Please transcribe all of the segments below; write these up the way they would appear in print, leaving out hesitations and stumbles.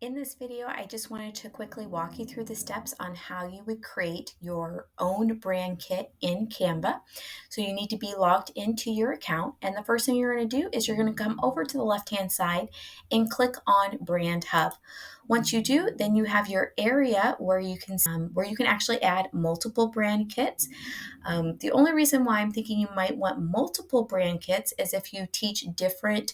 In this video, I just wanted to quickly walk you through the steps on how you would create your own brand kit in Canva. So you need to be logged into your account, and the first thing you're going to do is you're going to come over to the left-hand side and click on Brand Hub. Once you do, then you have your area where you can actually add multiple brand kits. The only reason why I'm thinking you might want multiple brand kits is if you teach different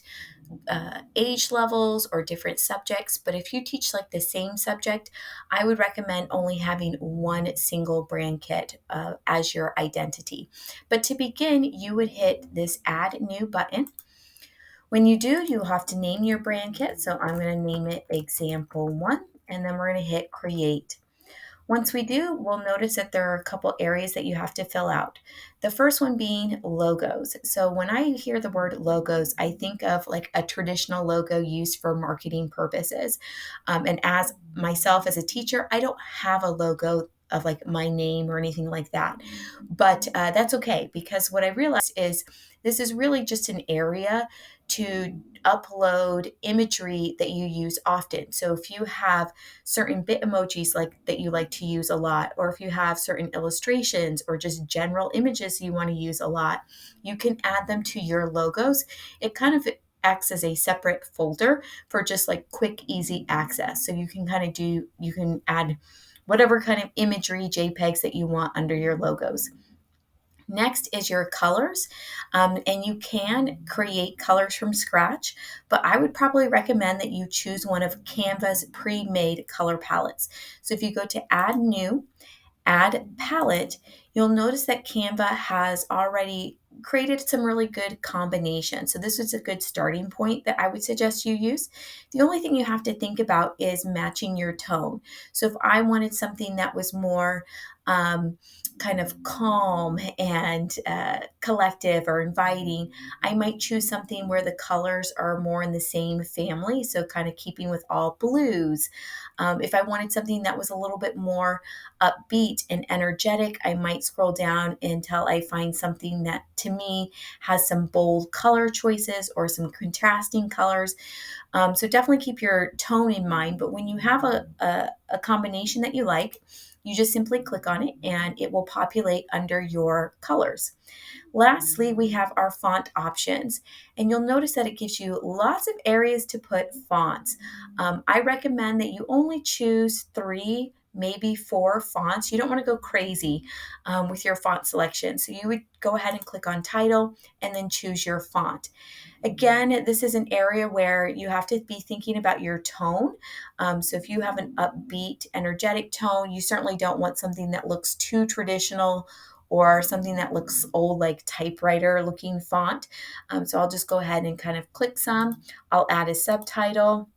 age levels or different subjects. But if you teach like the same subject, I would recommend only having one single brand kit as your identity. But to begin, you would hit this Add New button. When you do, you have to name your brand kit. So I'm going to name it Example 1, and then we're going to hit Create. Once we do, we'll notice that there are a couple areas that you have to fill out. The first one being logos. So when I hear the word logos, I think of like a traditional logo used for marketing purposes. And as myself as a teacher, I don't have a logo of like my name or anything like that. But that's okay, because what I realized is this is really just an area to upload imagery that you use often. So if you have certain bit emojis like that you like to use a lot, or if you have certain illustrations or just general images you want to use a lot, you can add them to your logos. It kind of acts as a separate folder for just like quick, easy access. So you can add whatever kind of imagery, JPEGs that you want under your logos. Next is your colors, and you can create colors from scratch, but I would probably recommend that you choose one of Canva's pre-made color palettes. So if you go to Add New, Add Palette, you'll notice that Canva has already created some really good combinations. So this is a good starting point that I would suggest you use. The only thing you have to think about is matching your tone. So if I wanted something that was more kind of calm and collective or inviting, I might choose something where the colors are more in the same family, so kind of keeping with all blues. If I wanted something that was a little bit more upbeat and energetic, I might scroll down until I find something that to me has some bold color choices or some contrasting colors. So definitely keep your tone in mind. But when you have a combination that you like, you just simply click on it and it will populate under your colors. Lastly, we have our font options, and you'll notice that it gives you lots of areas to put fonts. I recommend that you only choose 3, maybe 4 fonts. You don't want to go crazy with your font selection. So you would go ahead and click on title and then choose your font. Again, this is an area where you have to be thinking about your tone. So if you have an upbeat, energetic tone, you certainly don't want something that looks too traditional or something that looks old, like typewriter looking font. So I'll just go ahead and kind of click some. I'll add a subtitle.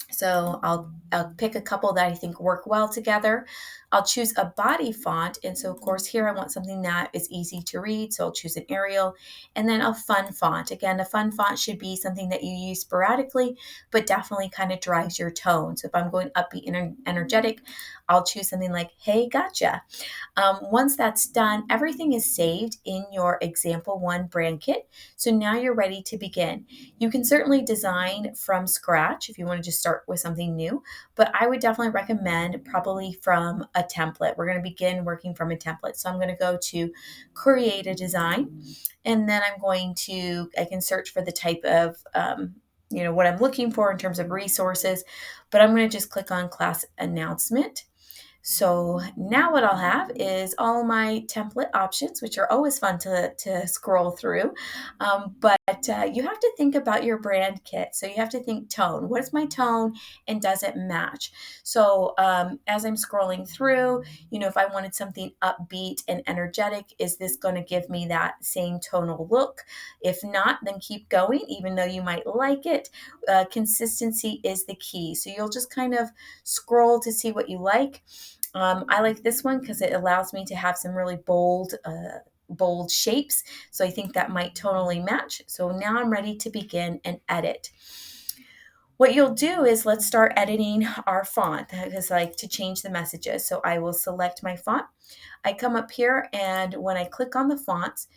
So I'll pick a couple that I think work well together. I'll choose a body font. And so, of course, here I want something that is easy to read. So I'll choose an Arial, and then a fun font. Again, a fun font should be something that you use sporadically, but definitely kind of drives your tone. So if I'm going upbeat and energetic, I'll choose something like, Hey, gotcha. Once that's done, everything is saved in your Example 1 brand kit. So now you're ready to begin. You can certainly design from scratch if you want to just start with something new, but I would definitely recommend probably from a template. We're going to begin working from a template. So I'm going to go to create a design, and then I can search for the type of, what I'm looking for in terms of resources, but I'm going to just click on class announcement. So now what I'll have is all my template options, which are always fun to scroll through. But you have to think about your brand kit. So you have to think tone. What is my tone, and does it match? So as I'm scrolling through, if I wanted something upbeat and energetic, is this going to give me that same tonal look? If not, then keep going, even though you might like it. Consistency is the key. So you'll just kind of scroll to see what you like. I like this one because it allows me to have some really bold shapes. So I think that might tonally match. So now I'm ready to begin and edit. What you'll do is let's start editing our font, because I like to change the messages. So I will select my font. I come up here, and when I click on the fonts,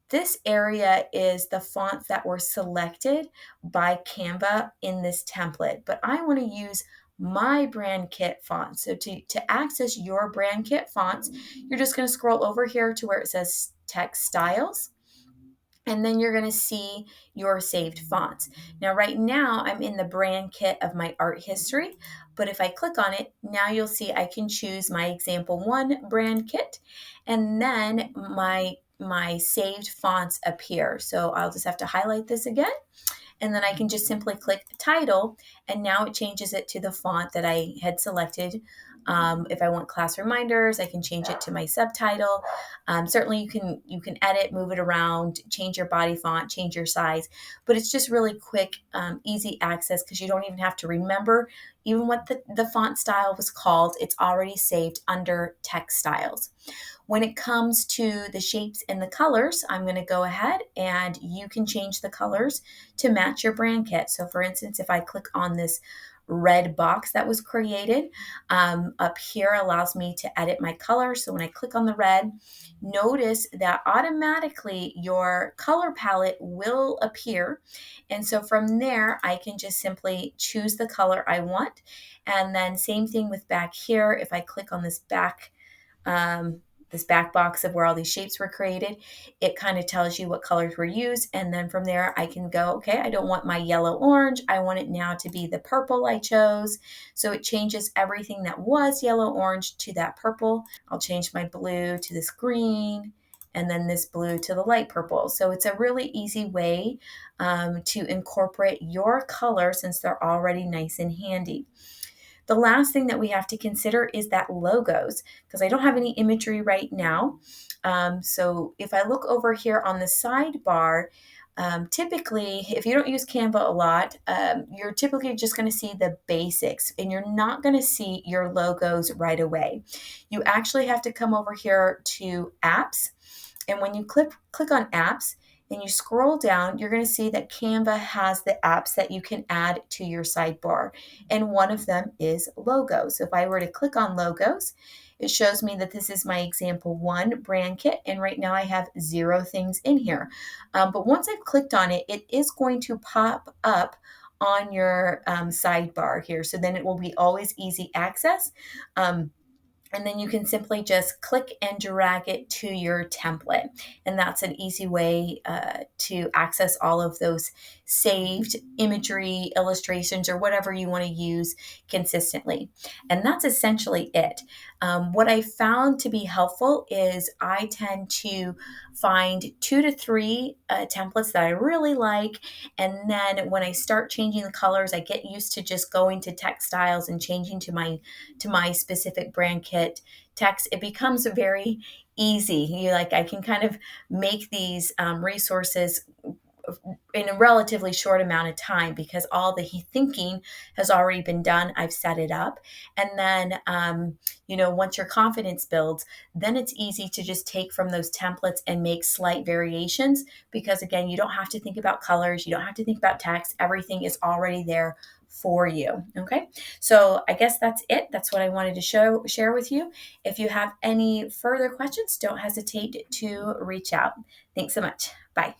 this area is the fonts that were selected by Canva in this template, but I want to use my brand kit font. So to access your brand kit fonts, you're just going to scroll over here to where it says text styles. And then you're going to see your saved fonts. Now, right now, I'm in the brand kit of my art history, but if I click on it, now you'll see I can choose my example 1 brand kit, and then my saved fonts appear. So I'll just have to highlight this again, and then I can just simply click title, and now it changes it to the font that I had selected. If I want class reminders, I can change it to my subtitle. Certainly, you can edit, move it around, change your body font, change your size, but it's just really quick, easy access because you don't even have to remember even what the font style was called. It's already saved under text styles. When it comes to the shapes and the colors, I'm going to go ahead and you can change the colors to match your brand kit. So for instance, if I click on this red box that was created, up here allows me to edit my color. So when I click on the red, notice that automatically your color palette will appear. And so from there, I can just simply choose the color I want. And then same thing with back here. If I click on this back box of where all these shapes were created, it kind of tells you what colors were used. And then from there, I can go, okay, I don't want my yellow orange. I want it now to be the purple I chose. So it changes everything that was yellow orange to that purple. I'll change my blue to this green, and then this blue to the light purple. So it's a really easy way to incorporate your color since they're already nice and handy. The last thing that we have to consider is that logos, because I don't have any imagery right now. So if I look over here on the sidebar, typically, if you don't use Canva a lot, you're typically just going to see the basics and you're not going to see your logos right away. You actually have to come over here to apps. And when you click on apps, and you scroll down, you're going to see that Canva has the apps that you can add to your sidebar. And one of them is logos. So if I were to click on logos, it shows me that this is my example 1 brand kit. And right now I have 0 things in here. But once I've clicked on it, it is going to pop up on your sidebar here. So then it will be always easy access. And then you can simply just click and drag it to your template. And that's an easy way to access all of those saved imagery, illustrations, or whatever you want to use consistently. And that's essentially it. What I found to be helpful is I tend to find 2 to 3 templates that I really like. And then when I start changing the colors, I get used to just going to text styles and changing to my specific brand kit text. It becomes very easy. I can kind of make these resources in a relatively short amount of time because all the thinking has already been done. I've set it up. And then, once your confidence builds, then it's easy to just take from those templates and make slight variations because, again, you don't have to think about colors. You don't have to think about text. Everything is already there for you. Okay. So I guess that's it. That's what I wanted to share with you. If you have any further questions, don't hesitate to reach out. Thanks so much. Bye.